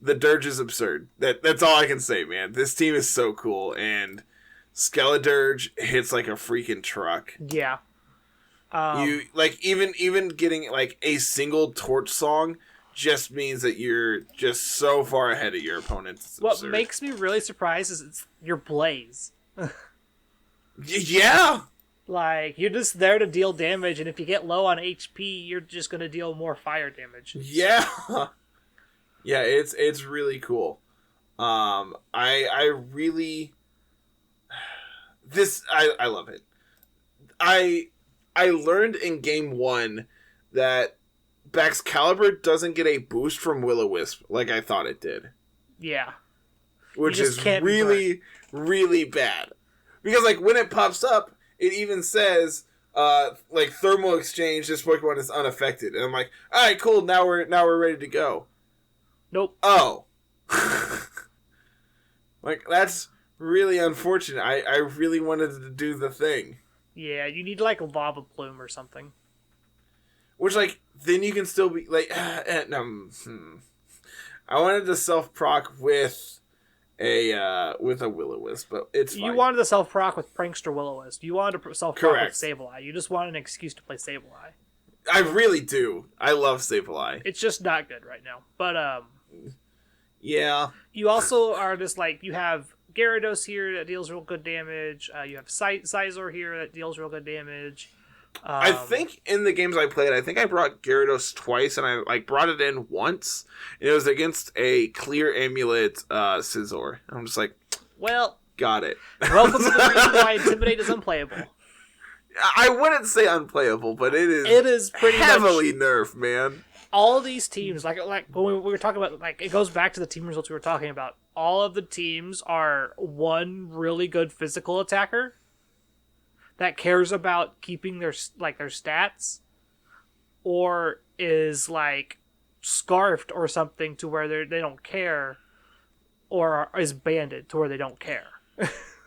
the Dirge is absurd. That's all I can say, man. This team is so cool, and Skeledirge hits like a freaking truck. Yeah. You like even getting like a single torch song just means that you're just so far ahead of your opponents. It's what absurd. makes me really surprised is it's your Blaze. Yeah. Like, you're just there to deal damage, and if you get low on HP, you're just going to deal more fire damage. Yeah. Yeah, it's really cool. I really I love it. I learned in game 1 that Baxcalibur doesn't get a boost from Will-O-Wisp like I thought it did. Yeah. Which is really, really bad. Because like when it pops up, it even says like thermal exchange, this Pokemon is unaffected. And I'm like, alright, cool, now we're ready to go. Nope. Oh. Like, that's really unfortunate. I really wanted to do the thing. Yeah, you need like a Lava Plume or something. Which, like, then you can still be, like, I wanted to self-proc with a Will-O-Wisp, but it's fine. You wanted to self-proc with Prankster Will-O-Wisp. You wanted to self-proc with Correct. Sableye. You just wanted an excuse to play Sableye. I really do. I love Sableye. It's just not good right now. But, Yeah. you also are just, like, you have Gyarados here that deals real good damage. You have Scizor here that deals real good damage. I think in the games I played, I think I brought Gyarados twice, and I like brought it in once. And it was against a Clear Amulet Scizor. I'm just like, well, got it. welcome to the reason why Intimidate is unplayable. I wouldn't say unplayable, but it is pretty heavily much nerfed, man. all these teams. Like when we were talking about, like, it goes back to the team results we were talking about. All of the teams are one really good physical attacker that cares about keeping their stats, or is like scarfed or something to where they don't care, or is banded to where they don't care.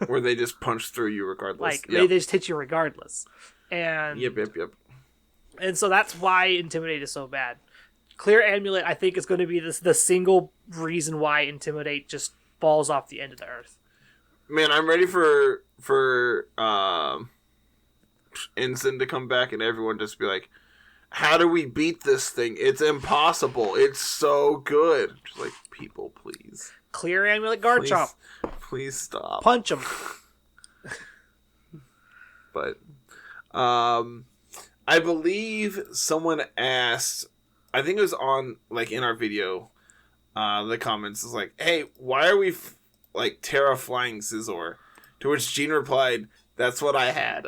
Or they just punch through you regardless. Like, they just hit you regardless. And Yep. and so that's why Intimidate is so bad. Clear Amulet, I think, is going to be the single reason why Intimidate just falls off the end of the earth. Man, I'm ready for Ensign to come back and everyone just be like, how do we beat this thing? It's impossible. It's so good. Just like, people, please. Clear Amulet Guard Chomp. Please stop. Punch him. But I believe someone asked, I think it was on, like, in our video, the comments is like, hey, why are we like Terra flying Scizor? To which Gene replied, that's what I had.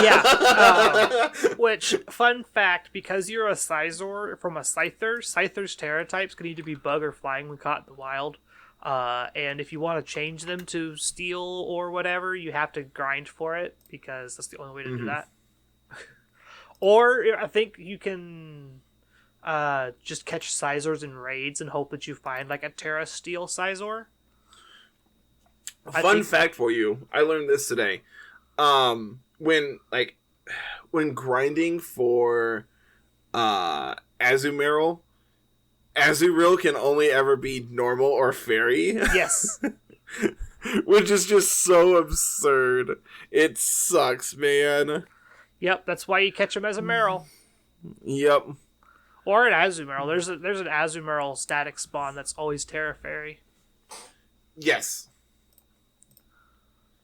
Yeah. Which, fun fact, because you're a Scizor from a Scyther, Scyther's Terra types can either be bug or flying when caught in the wild. And if you want to change them to steel or whatever, you have to grind for it, because that's the only way to do that. Or I think you can just catch Scizors in raids and hope that you find like a Terra Steel Scizor. Fun fact for you, I learned this today. When grinding for Azumarill can only ever be normal or fairy. Yes. Which is just so absurd. It sucks, man. Yep, that's why you catch him as a Marill. Yep. Or an Azumarill. There's an Azumarill static spawn that's always Terra Fairy. Yes.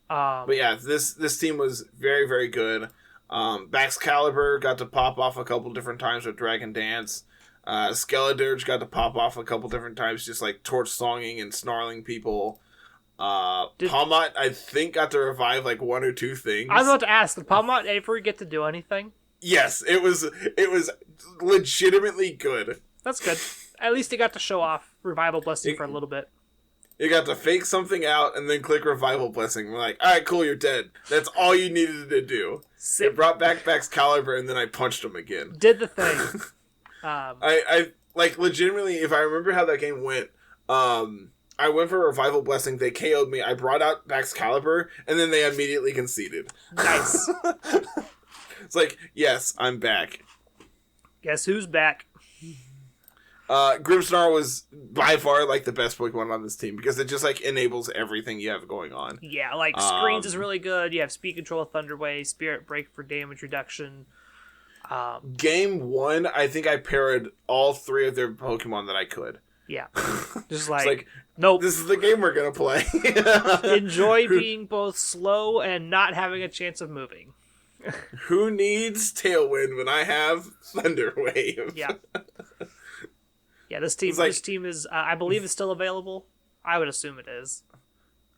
But yeah, this team was very, very good. Baxcalibur got to pop off a couple different times with Dragon Dance. Skeledirge got to pop off a couple different times, just like torch songing and snarling people. Palmot, I think, got to revive like one or two things. I was about to ask, did Palmot ever get to do anything? Yes, it was legitimately good. That's good. At least he got to show off Revival Blessing for a little bit. You got to fake something out and then click Revival Blessing. We're like, alright, cool, you're dead. That's all you needed to do. It brought back Baxcalibur and then I punched him again. Did the thing. I like, legitimately, if I remember how that game went, I went for Revival Blessing, they KO'd me, I brought out Baxcalibur, and then they immediately conceded. Nice. It's like, yes, I'm back. Guess who's back? Grimmsnarl was by far like the best Pokemon on this team because it just like enables everything you have going on. Yeah, like Screens is really good. You have Speed Control, Thunder Wave, Spirit Break for damage reduction. Game 1, I think I paired all 3 of their Pokemon that I could. Yeah. Just like, nope. This is the game we're going to play. Enjoy being both slow and not having a chance of moving. Who needs Tailwind when I have Thunder Wave? Yeah. Yeah, this team is, I believe it's still available. I would assume it is.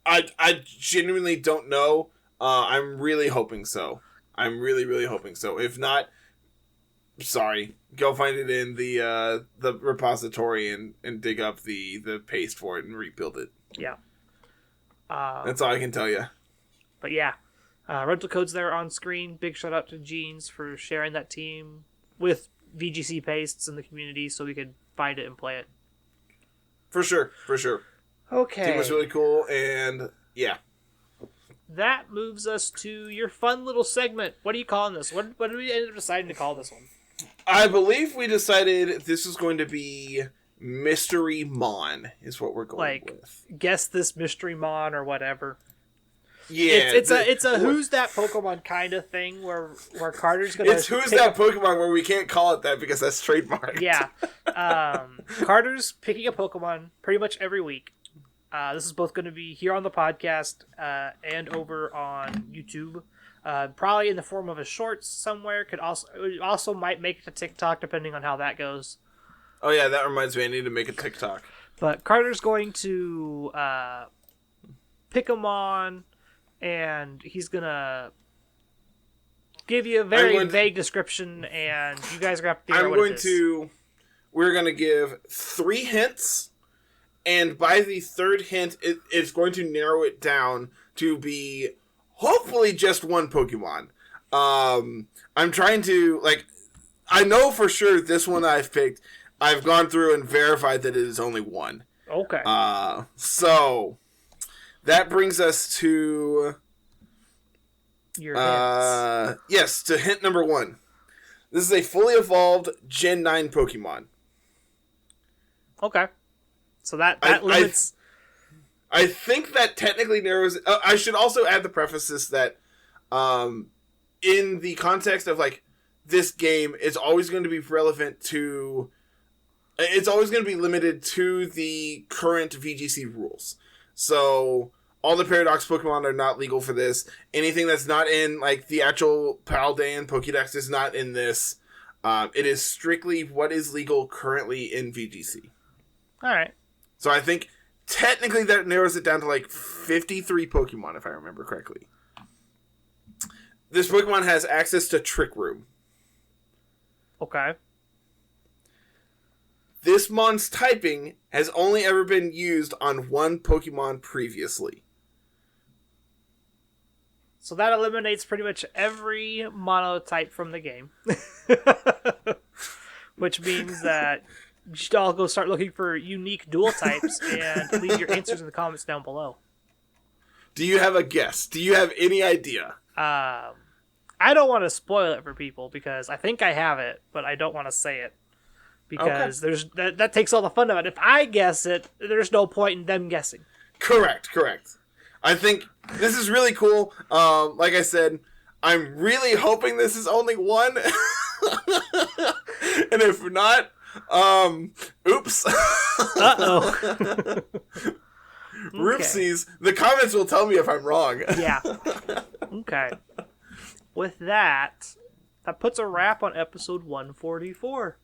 I genuinely don't know. I'm really hoping so. I'm really, really hoping so. If not, sorry. Go find it in the repository and dig up the paste for it and rebuild it. Yeah. That's all I can tell you. But yeah, rental codes there on screen. Big shout out to Jeans for sharing that team with VGC pastes in the community so we could find it and play it. For sure. Okay. Team was really cool, and yeah. That moves us to your fun little segment. What are you calling this? What did we end up deciding to call this one? I believe we decided this is going to be Mystery Mon, is what we're going with. Guess this Mystery Mon or whatever. Yeah, it's a who's that Pokemon kind of thing where Carter's gonna. It's who's that Pokemon where we can't call it that because that's trademarked. Yeah, Carter's picking a Pokemon pretty much every week. This is both going to be here on the podcast and over on YouTube. Probably in the form of a short somewhere. Also might make it to TikTok depending on how that goes. Oh yeah, that reminds me. I need to make a TikTok. But Carter's going to pick a Mon, and he's gonna give you a very vague description, and you guys are gonna have to figure out what it is. We're going to give 3 hints, and by the 3rd hint, it's going to narrow it down to be hopefully just one Pokemon. I'm trying to, I know for sure this one I've picked, I've gone through and verified that it is only one. Okay. So, that brings us to... Your hints. Yes, to hint number 1. This is a fully evolved Gen 9 Pokemon. Okay. So that limits... I think that technically narrows... I should also add the prefaces that in the context of, this game, it's always going to be relevant to... It's always going to be limited to the current VGC rules. So, all the Paradox Pokemon are not legal for this. Anything that's not in, the actual Paldean Pokédex is not in this. It is strictly what is legal currently in VGC. Alright. So, I think... Technically, that narrows it down to 53 Pokemon, if I remember correctly. This Pokemon has access to Trick Room. Okay. This Mon's typing has only ever been used on one Pokemon previously. So that eliminates pretty much every monotype from the game. Which means that... You should all go start looking for unique dual types and leave your answers in the comments down below. Do you have a guess? Do you have any idea? I don't want to spoil it for people because I think I have it, but I don't want to say it because there's that takes all the fun of it. If I guess it, there's no point in them guessing. Correct. I think this is really cool. Like I said, I'm really hoping this is only one. And if not, oops. Uh-oh. Roopsies. The comments will tell me if I'm wrong. Yeah. Okay. With that puts a wrap on episode 144.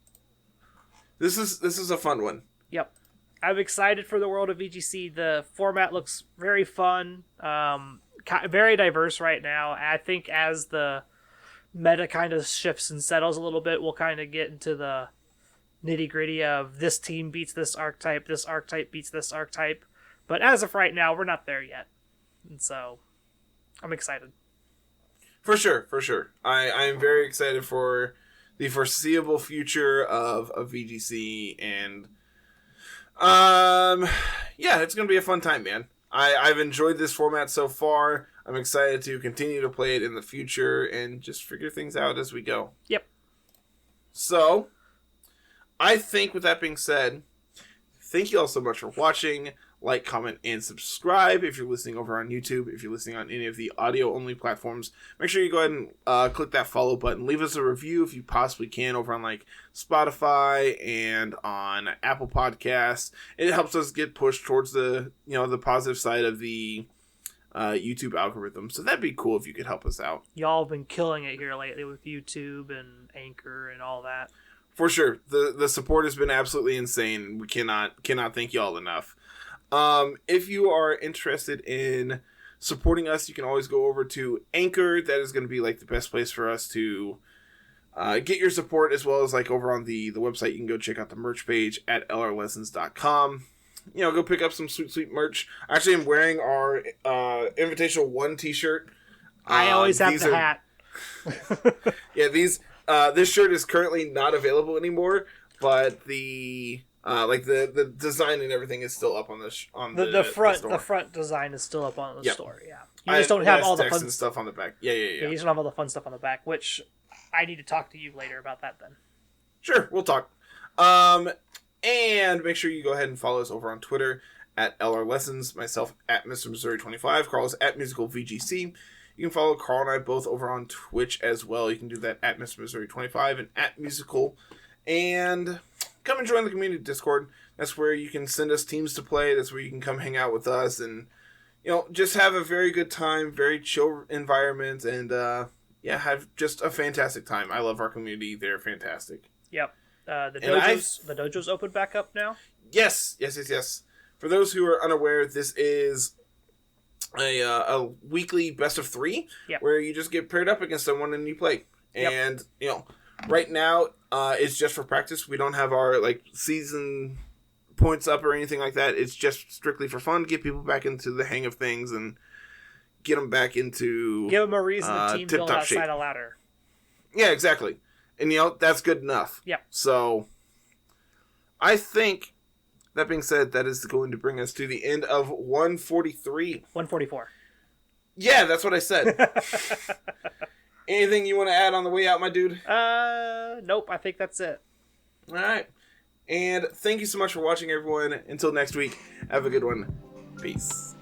This is a fun one. Yep. I'm excited for the world of VGC. The format looks very fun. Very diverse right now. I think as the meta kind of shifts and settles a little bit, we'll kind of get into the nitty-gritty of this team beats this archetype beats this archetype. But as of right now, we're not there yet. And so, I'm excited. For sure. I'm very excited for the foreseeable future of VGC, and yeah, it's going to be a fun time, man. I've enjoyed this format so far. I'm excited to continue to play it in the future and just figure things out as we go. Yep. So... I think with that being said, thank you all so much for watching. Like, comment, and subscribe if you're listening over on YouTube. If you're listening on any of the audio-only platforms, make sure you go ahead and click that follow button. Leave us a review if you possibly can over on like Spotify and on Apple Podcasts. It helps us get pushed towards the the positive side of the YouTube algorithm. So that'd be cool if you could help us out. Y'all have been killing it here lately with YouTube and Anchor and all that. For sure, the support has been absolutely insane. We cannot thank y'all enough. If you are interested in supporting us, you can always go over to Anchor. That is going to be like the best place for us to get your support, as well as like over on the website. You can go check out the merch page at lrlessons.com. Go pick up some sweet merch. Actually, I'm wearing our Invitational 1 t-shirt. I always have the hat. Yeah, this shirt is currently not available anymore, but the design and everything is still up on the front. store. The front design is still up on the store. Yeah, you just don't have all the fun stuff on the back. Yeah. You just don't have all the fun stuff on the back, which I need to talk to you later about that. Then, sure, we'll talk. And make sure you go ahead and follow us over on Twitter at LRLessons. Myself at Mr. Missouri 25. Carl is at MusicalVGC. You can follow Carl and I both over on Twitch as well. You can do that at Mr. Missouri 25 and at Musical. And come and join the community Discord. That's where you can send us teams to play. That's where you can come hang out with us and, just have a very good time, very chill environment, and, have just a fantastic time. I love our community. They're fantastic. Yep. The dojo's open back up now? Yes. For those who are unaware, this is a weekly best of 3, where you just get paired up against someone and you play. And, right now, it's just for practice. We don't have our season points up or anything like that. It's just strictly for fun to get people back into the hang of things and get them back into give them a reason to team build outside a ladder. Yeah, exactly. And that's good enough. Yeah. So I think, that being said, that is going to bring us to the end of 143. 144. Yeah, that's what I said. Anything you want to add on the way out, my dude? Nope. I think that's it. All right. And thank you so much for watching, everyone. Until next week, have a good one. Peace.